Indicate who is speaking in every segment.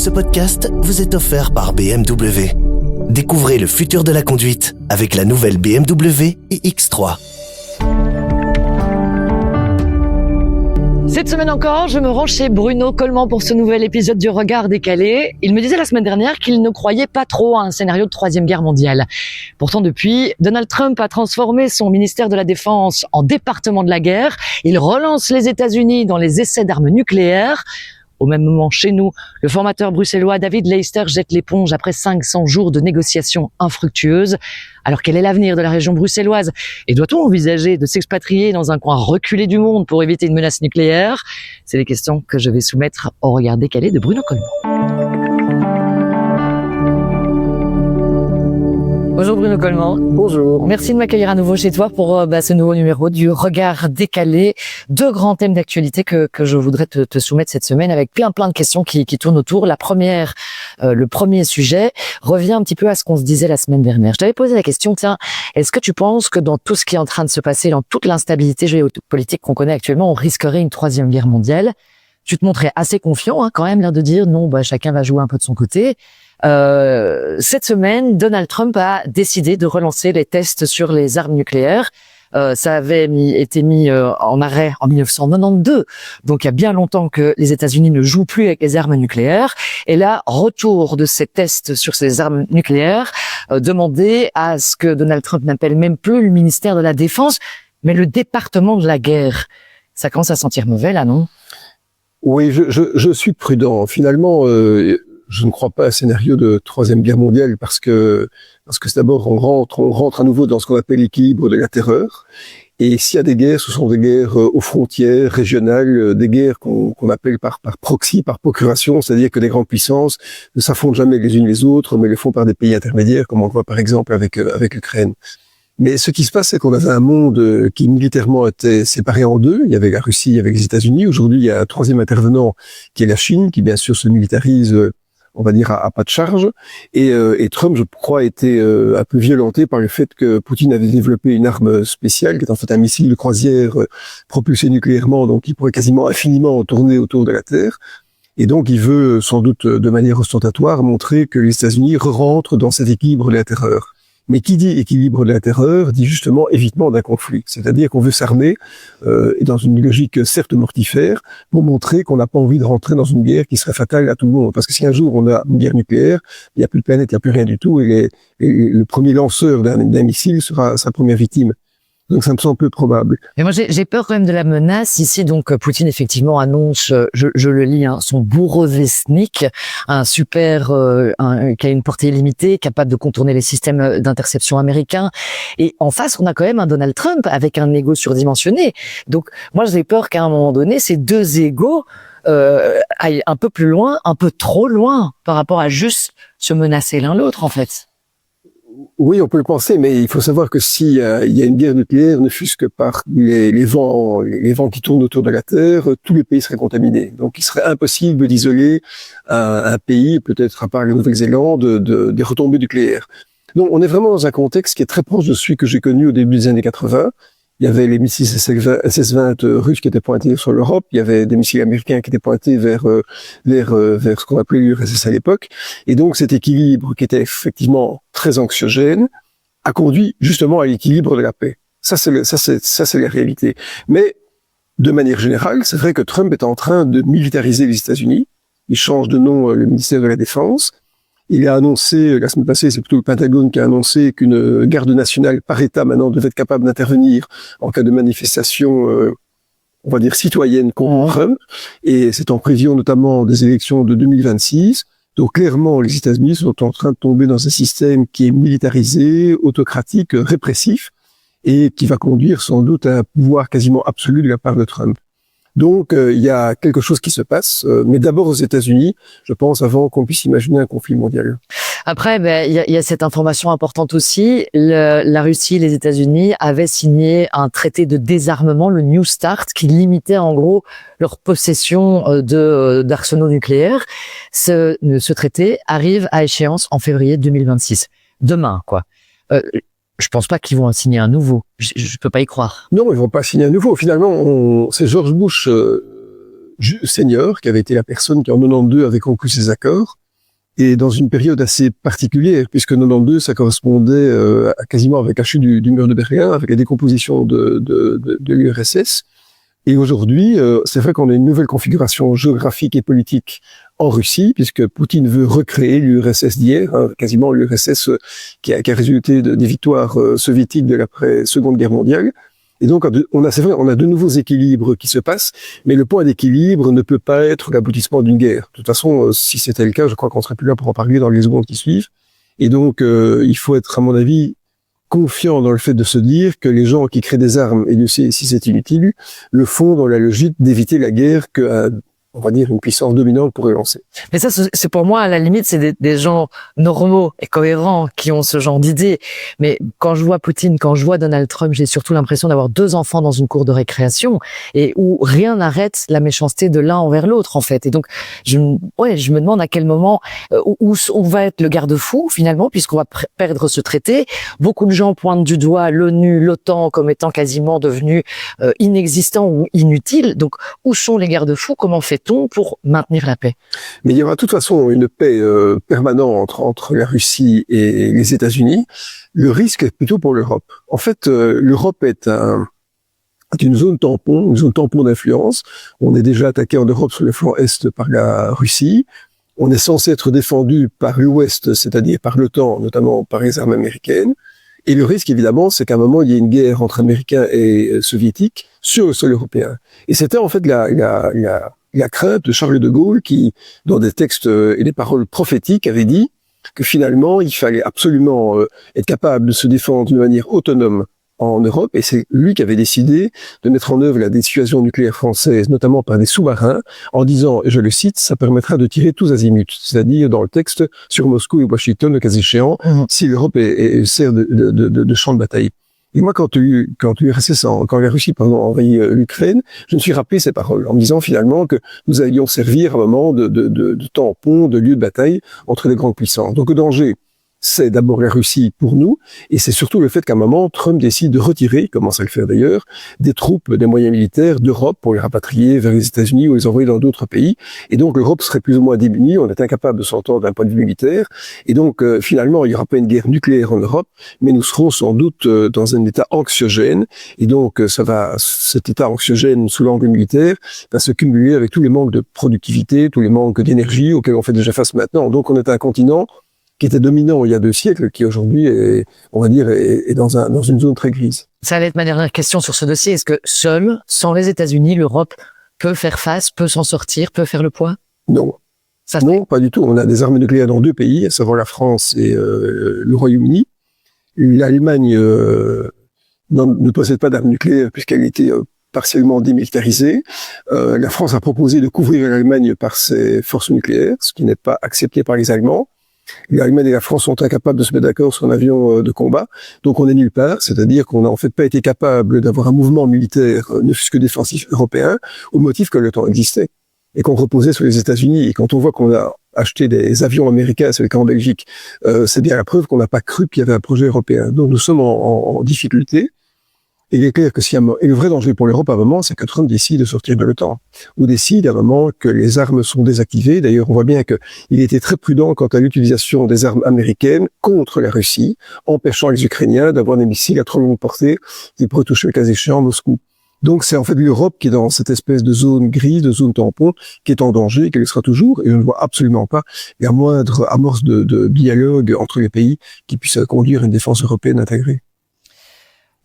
Speaker 1: Ce podcast vous est offert par BMW. Découvrez le futur de la conduite avec la nouvelle BMW iX3.
Speaker 2: Cette semaine encore, je me rends chez Bruno Coleman pour ce nouvel épisode du Regard décalé. Il me disait la semaine dernière qu'il ne croyait pas trop à un scénario de Troisième Guerre mondiale. Pourtant, depuis, Donald Trump a transformé son ministère de la Défense en département de la guerre. Il relance les États-Unis dans les essais d'armes nucléaires. Au même moment, chez nous, le formateur bruxellois David Leister jette l'éponge après 500 jours de négociations infructueuses. Alors quel est l'avenir de la région bruxelloise? Et doit-on envisager de s'expatrier dans un coin reculé du monde pour éviter une menace nucléaire? C'est les questions que je vais soumettre au Regard décalé de Bruno Coleman. Bonjour Bruno Coleman.
Speaker 3: Bonjour.
Speaker 2: Merci de m'accueillir à nouveau chez toi pour ce nouveau numéro du Regard décalé. Deux grands thèmes d'actualité que je voudrais te soumettre cette semaine avec plein de questions qui tournent autour. La première, le premier sujet revient un petit peu à ce qu'on se disait la semaine dernière. Je t'avais posé la question, tiens, est-ce que tu penses que dans tout ce qui est en train de se passer, dans toute l'instabilité géopolitique qu'on connaît actuellement, on risquerait une troisième guerre mondiale? Tu te montrais assez confiant, quand même, l'air de dire non, chacun va jouer un peu de son côté. Cette semaine, Donald Trump a décidé de relancer les tests sur les armes nucléaires. Ça avait été mis en arrêt en 1992, donc il y a bien longtemps que les États-Unis ne jouent plus avec les armes nucléaires. Et là, retour de ces tests sur ces armes nucléaires, demandé à ce que Donald Trump n'appelle même plus le ministère de la Défense, mais le département de la guerre. Ça commence à sentir mauvais là, non?
Speaker 3: Oui, je suis prudent. Finalement, je ne crois pas à un scénario de Troisième Guerre mondiale parce que c'est d'abord on rentre à nouveau dans ce qu'on appelle l'équilibre de la terreur. Et s'il y a des guerres, ce sont des guerres aux frontières régionales, des guerres qu'on appelle par proxy, par procuration, c'est-à-dire que les grandes puissances ne s'affrontent jamais les unes les autres, mais le font par des pays intermédiaires, comme on le voit par exemple avec l'Ukraine. Mais ce qui se passe, c'est qu'on avait un monde qui militairement était séparé en deux. Il y avait la Russie, il y avait les États-Unis. Aujourd'hui, il y a un troisième intervenant qui est la Chine, qui bien sûr se militarise, on va dire, à pas de charge. Et Trump, je crois, a été un peu violenté par le fait que Poutine avait développé une arme spéciale, qui est en fait un missile de croisière propulsé nucléairement, donc qui pourrait quasiment infiniment tourner autour de la Terre. Et donc, il veut, sans doute de manière ostentatoire, montrer que les États-Unis rentrent dans cet équilibre de la terreur. Mais qui dit équilibre de la terreur dit justement évitement d'un conflit. C'est-à-dire qu'on veut s'armer, et dans une logique certes mortifère, pour montrer qu'on n'a pas envie de rentrer dans une guerre qui serait fatale à tout le monde. Parce que si un jour on a une guerre nucléaire, il n'y a plus de planète, il n'y a plus rien du tout, et le premier lanceur d'un missile sera sa première victime. Donc ça me semble peu probable.
Speaker 2: Mais moi j'ai peur quand même de la menace ici. Donc Poutine effectivement annonce, je le lis, son Bourovesnik, un super, qui a une portée illimitée, capable de contourner les systèmes d'interception américains. Et en face, on a quand même un Donald Trump avec un ego surdimensionné. Donc moi j'ai peur qu'à un moment donné, ces deux égos aillent un peu plus loin, un peu trop loin par rapport à juste se menacer l'un l'autre en fait.
Speaker 3: Oui, on peut le penser, mais il faut savoir que s'il y a une guerre nucléaire, ne fût-ce que par les vents qui tournent autour de la Terre, tous les pays seraient contaminés. Donc, il serait impossible d'isoler un pays, peut-être à part la Nouvelle-Zélande, des retombées nucléaires. Donc, on est vraiment dans un contexte qui est très proche de celui que j'ai connu au début des années 80. Il y avait les missiles SS-20 russes qui étaient pointés sur l'Europe. Il y avait des missiles américains qui étaient pointés vers ce qu'on appelait l'URSS à l'époque. Et donc, cet équilibre qui était effectivement très anxiogène a conduit justement à l'équilibre de la paix. Ça, c'est la réalité. Mais, de manière générale, c'est vrai que Trump est en train de militariser les États-Unis. Il change de nom le ministère de la Défense. Il a annoncé, la semaine passée, c'est plutôt le Pentagone qui a annoncé qu'une garde nationale par État maintenant devait être capable d'intervenir en cas de manifestation, on va dire citoyenne contre Trump. Et c'est en prévision notamment des élections de 2026. Donc clairement, les États-Unis sont en train de tomber dans un système qui est militarisé, autocratique, répressif, et qui va conduire sans doute à un pouvoir quasiment absolu de la part de Trump. Donc, il y a quelque chose qui se passe, mais d'abord aux États-Unis, je pense, avant qu'on puisse imaginer un conflit mondial.
Speaker 2: Après, il y a cette information importante aussi. La Russie, les États-Unis avaient signé un traité de désarmement, le New START, qui limitait en gros leur possession d'arsenaux nucléaires. Ce traité arrive à échéance en février 2026. Demain, quoi. Je pense pas qu'ils vont en signer un nouveau. Je peux pas y croire.
Speaker 3: Non, ils vont pas signer un nouveau. Finalement, c'est George Bush senior, qui avait été la personne qui en 92 avait conclu ces accords, et dans une période assez particulière, puisque 92, ça correspondait quasiment avec la chute du mur de Berlin, avec la décomposition de l'URSS. Et aujourd'hui, c'est vrai qu'on a une nouvelle configuration géographique et politique en Russie, puisque Poutine veut recréer l'URSS d'hier, quasiment l'URSS qui a résulté des victoires soviétiques de l'après-Seconde Guerre mondiale. Et donc, c'est vrai, on a de nouveaux équilibres qui se passent, mais le point d'équilibre ne peut pas être l'aboutissement d'une guerre. De toute façon, si c'était le cas, je crois qu'on serait plus là pour en parler dans les secondes qui suivent. Et donc, il faut être, à mon avis, confiant dans le fait de se dire que les gens qui créent des armes, et Dieu sait si c'est inutile, le font dans la logique d'éviter la guerre que, on va dire, une puissance dominante pourrait lancer.
Speaker 2: Mais ça, c'est pour moi, à la limite, c'est des gens normaux et cohérents qui ont ce genre d'idées. Mais quand je vois Poutine, quand je vois Donald Trump, j'ai surtout l'impression d'avoir 2 enfants dans une cour de récréation et où rien n'arrête la méchanceté de l'un envers l'autre, en fait. Et donc, je me demande à quel moment, où va être le garde-fou, finalement, puisqu'on va perdre ce traité. Beaucoup de gens pointent du doigt l'ONU, l'OTAN comme étant quasiment devenus inexistants ou inutiles. Donc, où sont les garde-fous? Comment fait-on pour maintenir la paix?
Speaker 3: Mais il y aura de toute façon une paix permanente entre la Russie et les États-Unis. Le risque est plutôt pour l'Europe. En fait, l'Europe est une zone tampon d'influence. On est déjà attaqué en Europe sur le flanc est par la Russie. On est censé être défendu par l'Ouest, c'est-à-dire par l'OTAN, notamment par les armes américaines. Et le risque, évidemment, c'est qu'à un moment, il y ait une guerre entre Américains et Soviétiques sur le sol européen. Et c'était en fait la crainte de Charles de Gaulle qui, dans des textes et des paroles prophétiques, avait dit que finalement, il fallait absolument être capable de se défendre de manière autonome en Europe, et c'est lui qui avait décidé de mettre en œuvre la dissuasion nucléaire française, notamment par des sous-marins, en disant, et je le cite, ça permettra de tirer tous azimuts, c'est-à-dire dans le texte sur Moscou et Washington, le cas échéant, si l'Europe sert de champ de bataille. Et moi, quand la Russie a envahi l'Ukraine, je me suis rappelé ces paroles en me disant finalement que nous allions servir à un moment de tampon, de lieu de bataille entre les grandes puissances. Donc le danger, c'est d'abord la Russie pour nous, et c'est surtout le fait qu'à un moment, Trump décide de retirer, il commence à le faire d'ailleurs, des troupes, des moyens militaires d'Europe pour les rapatrier vers les États-Unis ou les envoyer dans d'autres pays. Et donc l'Europe serait plus ou moins démunie, on est incapable de s'entendre d'un point de vue militaire. Et donc finalement, il n'y aura pas une guerre nucléaire en Europe, mais nous serons sans doute dans un état anxiogène. Et donc cet état anxiogène sous l'angle militaire va se cumuler avec tous les manques de productivité, tous les manques d'énergie auxquels on fait déjà face maintenant. Donc on est un continent qui était dominant il y a 2 siècles, qui aujourd'hui est, on va dire, est dans une zone très grise.
Speaker 2: Ça allait être ma dernière question sur ce dossier. Est-ce que seule, sans les États-Unis, l'Europe peut faire face, peut s'en sortir, peut faire le poids?
Speaker 3: Non. Non, pas du tout. On a des armes nucléaires dans 2 pays, à savoir la France et le Royaume-Uni. L'Allemagne ne possède pas d'armes nucléaires puisqu'elle était partiellement démilitarisée. La France a proposé de couvrir l'Allemagne par ses forces nucléaires, ce qui n'est pas accepté par les Allemands. L'Allemagne et la France sont incapables de se mettre d'accord sur un avion de combat, donc on est nulle part, c'est-à-dire qu'on n'a en fait pas été capable d'avoir un mouvement militaire, ne fût-ce que défensif européen, au motif que l'OTAN existait, et qu'on reposait sur les États-Unis. Et quand on voit qu'on a acheté des avions américains, c'est le cas en Belgique, c'est bien la preuve qu'on n'a pas cru qu'il y avait un projet européen. Donc nous sommes en difficulté. Et il est clair que et le vrai danger pour l'Europe à un moment, c'est que Trump décide de sortir de l'OTAN, ou décide à un moment que les armes sont désactivées. D'ailleurs, on voit bien qu'il était très prudent quant à l'utilisation des armes américaines contre la Russie, empêchant les Ukrainiens d'avoir des missiles à trop longue portée qui pourraient toucher le cas échéant Moscou. Donc c'est en fait l'Europe qui est dans cette espèce de zone grise, de zone tampon, qui est en danger, et qu'elle sera toujours, et je ne vois absolument pas la moindre amorce de dialogue entre les pays qui puisse conduire à une défense européenne intégrée.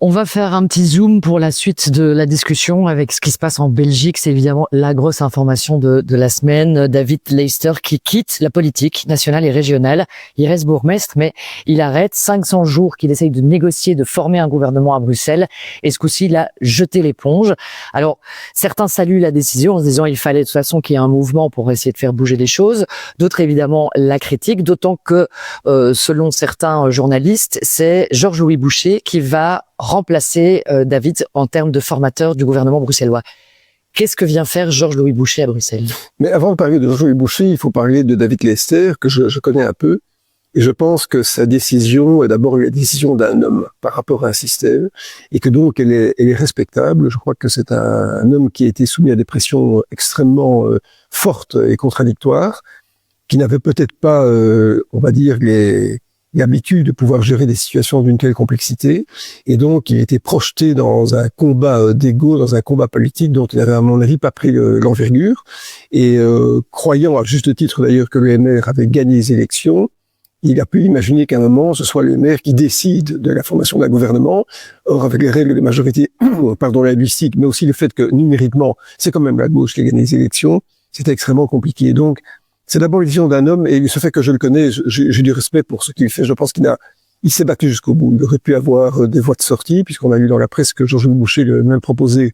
Speaker 2: On va faire un petit zoom pour la suite de la discussion avec ce qui se passe en Belgique. C'est évidemment la grosse information de la semaine. David Leister qui quitte la politique nationale et régionale. Il reste bourgmestre, mais il arrête 500 jours qu'il essaye de négocier, de former un gouvernement à Bruxelles. Et ce coup-ci, il a jeté l'éponge. Alors, certains saluent la décision en se disant il fallait de toute façon qu'il y ait un mouvement pour essayer de faire bouger les choses. D'autres, évidemment, la critiquent, d'autant que, selon certains journalistes, c'est Georges-Louis Boucher qui va remplacer David en termes de formateur du gouvernement bruxellois. Qu'est-ce que vient faire Georges-Louis Boucher à Bruxelles?
Speaker 3: Mais avant de parler de Georges-Louis Boucher, il faut parler de David Leister, que je connais un peu, Et je pense que sa décision est d'abord la décision d'un homme par rapport à un système, et que donc elle est respectable. Je crois que c'est un homme qui a été soumis à des pressions extrêmement fortes et contradictoires, qui n'avait peut-être pas, on va dire, l'habitude de pouvoir gérer des situations d'une telle complexité, et donc il était projeté dans un combat d'ego, dans un combat politique dont il n'avait à mon avis pas pris l'envergure, et croyant à juste titre d'ailleurs que le MR avait gagné les élections, il a pu imaginer qu'à un moment, ce soit le maire qui décide de la formation d'un gouvernement. Or, avec les règles de majorité, linguistique, mais aussi le fait que numériquement, c'est quand même la gauche qui a gagné les élections, c'était extrêmement compliqué. Donc, c'est d'abord la vision d'un homme, et ce fait que je le connais, j'ai du respect pour ce qu'il fait. Je pense il s'est battu jusqu'au bout. Il aurait pu avoir des voies de sortie, puisqu'on a lu dans la presse que Georges Boucher lui a même proposé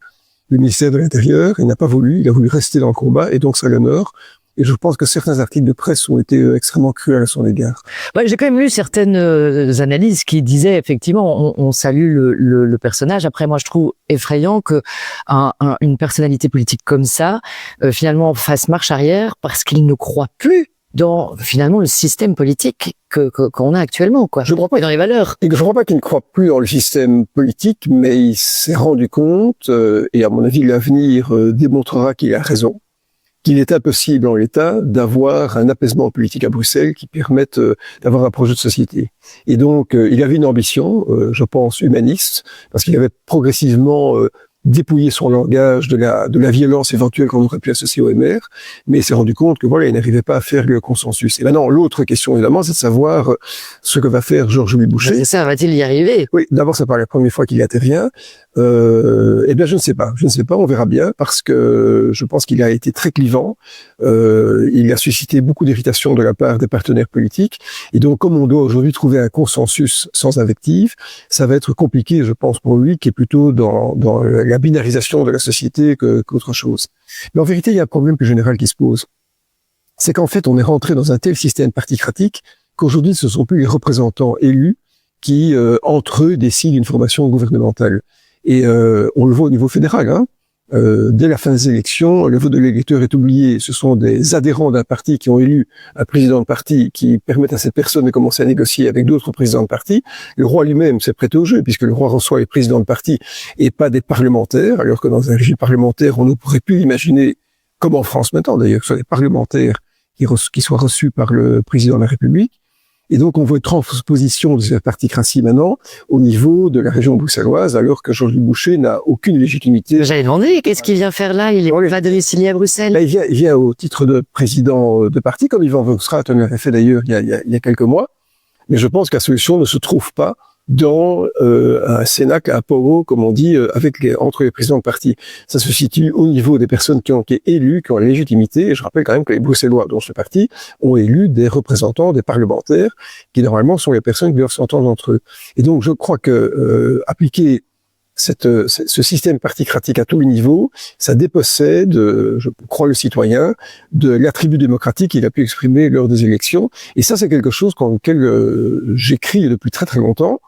Speaker 3: le ministère de l'Intérieur. Il n'a pas voulu, il a voulu rester dans le combat, et donc ça l'honore. Et je pense que certains articles de presse ont été extrêmement cruels à son égard.
Speaker 2: Ouais, j'ai quand même lu certaines analyses qui disaient effectivement on salue le personnage. Après, moi, je trouve effrayant que une personnalité politique comme ça finalement fasse marche arrière parce qu'il ne croit plus dans finalement le système politique qu'on a actuellement, quoi. Je ne crois pas dans les valeurs.
Speaker 3: Et je ne crois pas qu'il ne croit plus dans le système politique, mais il s'est rendu compte, et à mon avis l'avenir démontrera qu'il a raison, qu'il est impossible en l'état d'avoir un apaisement politique à Bruxelles qui permette d'avoir un projet de société. Et donc, il avait une ambition, je pense, humaniste, parce qu'il avait progressivement dépouillé son langage de la violence éventuelle qu'on aurait pu associer au MR, mais il s'est rendu compte que voilà, il n'arrivait pas à faire le consensus. Et maintenant, l'autre question, évidemment, c'est de savoir ce que va faire Georges-Louis Boucher.
Speaker 2: C'est ça, va-t-il y arriver?
Speaker 3: Oui, d'abord, c'est pas la première fois qu'il intervient. Eh bien, je ne sais pas, on verra bien, parce que je pense qu'il a été très clivant, il a suscité beaucoup d'irritation de la part des partenaires politiques, et donc, comme on doit aujourd'hui trouver un consensus sans invective, ça va être compliqué, je pense, pour lui, qui est plutôt dans la binarisation de la société qu'autre chose. Mais en vérité, il y a un problème plus général qui se pose. C'est qu'en fait, on est rentré dans un tel système particratique qu'aujourd'hui, ce ne sont plus les représentants élus qui, entre eux, décident d'une formation gouvernementale. Et on le voit au niveau fédéral, hein. Dès la fin des élections, le vote de l'électeur est oublié. Ce sont des adhérents d'un parti qui ont élu un président de parti qui permettent à cette personne de commencer à négocier avec d'autres présidents de parti. Le roi lui-même s'est prêté au jeu, puisque le roi reçoit les présidents de parti et pas des parlementaires, alors que dans un régime parlementaire, on ne pourrait plus imaginer, comme en France maintenant d'ailleurs, que ce soit des parlementaires qui soient reçus par le président de la République. Et donc, on voit une transposition de cette particratie maintenant au niveau de la région bruxelloise, alors que Georges Boucher n'a aucune légitimité.
Speaker 2: J'avais demandé, qu'est-ce qu'il vient faire là? Il va domicilier à Bruxelles?
Speaker 3: Là, il vient au titre de président de parti, comme Yvan Voxrat l'avait fait d'ailleurs il y a quelques mois. Mais je pense que la solution ne se trouve pas dans un cénacle à Pau, comme on dit, entre les présidents de parti. Ça se situe au niveau des personnes qui ont été élues, qui ont la légitimité. Et je rappelle quand même que les Bruxellois, dont je fais partie, ont élu des représentants, des parlementaires, qui normalement sont les personnes qui doivent s'entendre entre eux. Et donc, je crois que appliquer ce système particratique à tous les niveaux, ça dépossède, je crois, le citoyen de l'attribut démocratique qu'il a pu exprimer lors des élections. Et ça, c'est quelque chose contre lequel j'écris depuis très très longtemps,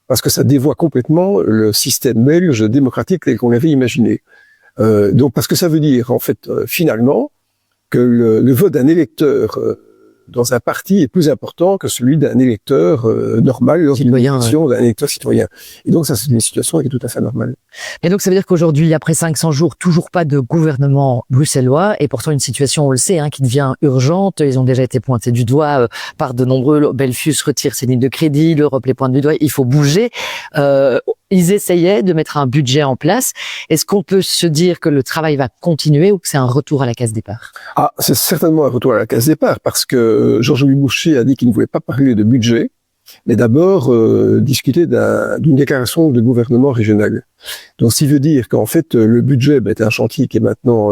Speaker 3: parce que ça dévoie complètement le système belge démocratique tel qu'on l'avait imaginé. Donc, parce que ça veut dire, en fait, finalement, que le vote d'un électeur dans un parti est plus important que celui d'un électeur normal dans une élection d'un électeur citoyen. Et donc ça, c'est une situation qui est tout à fait normale.
Speaker 2: Et donc ça veut dire qu'aujourd'hui, après 500 jours, toujours pas de gouvernement bruxellois, et pourtant une situation, on le sait, hein, qui devient urgente. Ils ont déjà été pointés du doigt par de nombreux. Belfius retire ses lignes de crédit, l'Europe les pointe du doigt. Il faut bouger. Ils essayaient de mettre un budget en place. Est-ce qu'on peut se dire que le travail va continuer ou que c'est un retour à la case départ?
Speaker 3: Ah, c'est certainement un retour à la case départ, parce que Georges-Louis Boucher a dit qu'il ne voulait pas parler de budget, mais d'abord discuter d'une déclaration de gouvernement régional. Donc, ce qui veut dire qu'en fait, le budget est un chantier qui est maintenant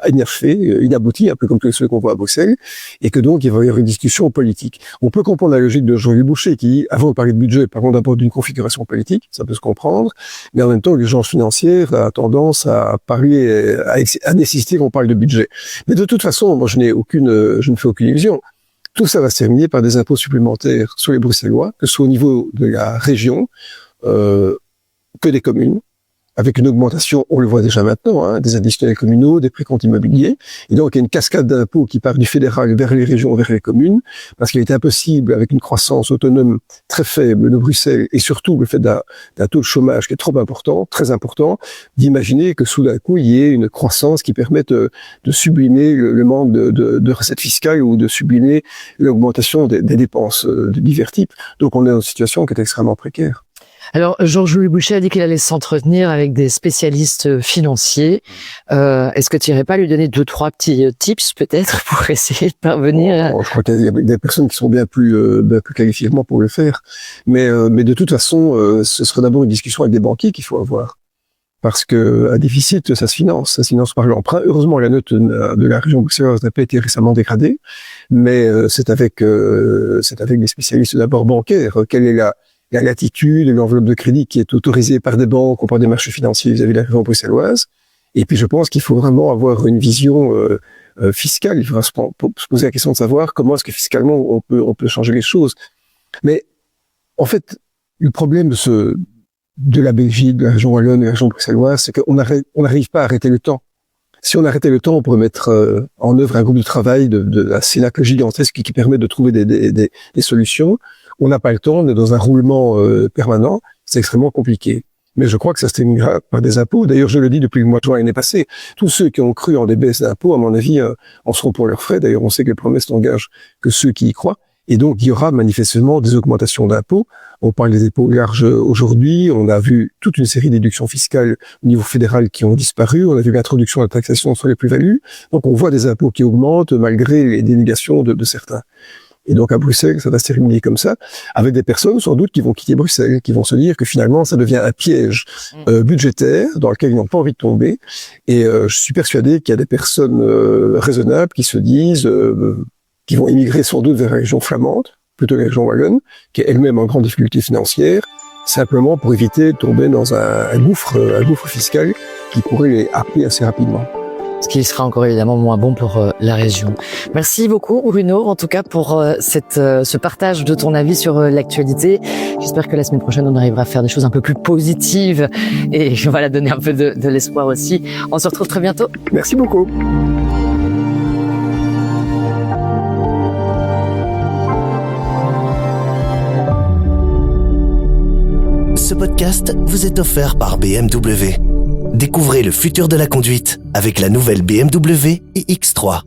Speaker 3: inachevé, inabouti, un peu comme tous ceux qu'on voit à Bruxelles, et que donc, il va y avoir une discussion politique. On peut comprendre la logique de Georges-Louis Boucher qui, avant de parler de budget, parlons d'abord d'une configuration politique, ça peut se comprendre, mais en même temps, l'urgence financière a tendance à parler, à nécessiter qu'on parle de budget. Mais de toute façon, moi, je ne fais aucune illusion. Tout ça va se terminer par des impôts supplémentaires sur les Bruxellois, que ce soit au niveau de la région, que des communes, avec une augmentation, on le voit déjà maintenant, des additionnels communaux, des précomptes immobiliers. Et donc, il y a une cascade d'impôts qui part du fédéral vers les régions, vers les communes, parce qu'il est impossible, avec une croissance autonome très faible de Bruxelles, et surtout le fait d'un taux de chômage qui est trop important, très important, d'imaginer que sous d'un coup, il y ait une croissance qui permette de sublimer le manque de recettes fiscales ou de sublimer l'augmentation des dépenses de divers types. Donc, on est dans une situation qui est extrêmement précaire.
Speaker 2: Alors, Georges-Louis Bouchet a dit qu'il allait s'entretenir avec des spécialistes financiers. Est-ce que tu irais pas lui donner 2-3 petits tips, peut-être, pour essayer de parvenir
Speaker 3: Je crois qu'il y a des personnes qui sont bien plus qualifiées pour le faire. Mais de toute façon, ce serait d'abord une discussion avec des banquiers qu'il faut avoir. Parce que un déficit, ça se finance par l'emprunt. Heureusement, la note de la région bruxelloise n'a pas été récemment dégradée, mais c'est avec des spécialistes d'abord bancaires. Quelle est la latitude et l'enveloppe de crédit qui est autorisée par des banques ou par des marchés financiers vis-à-vis de la région bruxelloise. Et puis, je pense qu'il faut vraiment avoir une vision fiscale. Il faudra se poser la question de savoir comment est-ce que fiscalement on peut changer les choses. Mais en fait, le problème de la Belgique, de la région wallonne, de la région bruxelloise, c'est qu'on n'arrive pas à arrêter le temps. Si on arrêtait le temps, on pourrait mettre en œuvre un groupe de travail de un cénacle gigantesque qui permet de trouver des solutions. On n'a pas le temps, on est dans un roulement permanent, c'est extrêmement compliqué. Mais je crois que ça se terminera par des impôts. D'ailleurs, je le dis depuis le mois de juin l'année passée, tous ceux qui ont cru en des baisses d'impôts, à mon avis, en seront pour leurs frais. D'ailleurs, on sait que les promesses n'engagent que ceux qui y croient. Et donc, il y aura manifestement des augmentations d'impôts. On parle des impôts larges aujourd'hui. On a vu toute une série de déductions fiscales au niveau fédéral qui ont disparu. On a vu l'introduction de la taxation sur les plus-values. Donc, on voit des impôts qui augmentent malgré les dénégations de certains. Et donc, à Bruxelles, ça va se terminer comme ça, avec des personnes, sans doute, qui vont quitter Bruxelles, qui vont se dire que finalement, ça devient un piège budgétaire dans lequel ils n'ont pas envie de tomber. Et je suis persuadé qu'il y a des personnes raisonnables qui se disent qui vont immigrer sans doute vers la région flamande, plutôt que la région wallonne, qui est elle-même en grande difficulté financière, simplement pour éviter de tomber dans un gouffre fiscal qui pourrait les happer assez rapidement.
Speaker 2: Ce qui sera encore évidemment moins bon pour la région. Merci beaucoup Bruno, en tout cas pour ce partage de ton avis sur l'actualité. J'espère que la semaine prochaine on arrivera à faire des choses un peu plus positives et voilà, donner un peu de l'espoir aussi. On se retrouve très bientôt.
Speaker 3: Merci beaucoup.
Speaker 1: Ce podcast vous est offert par BMW. Découvrez le futur de la conduite avec la nouvelle BMW iX3.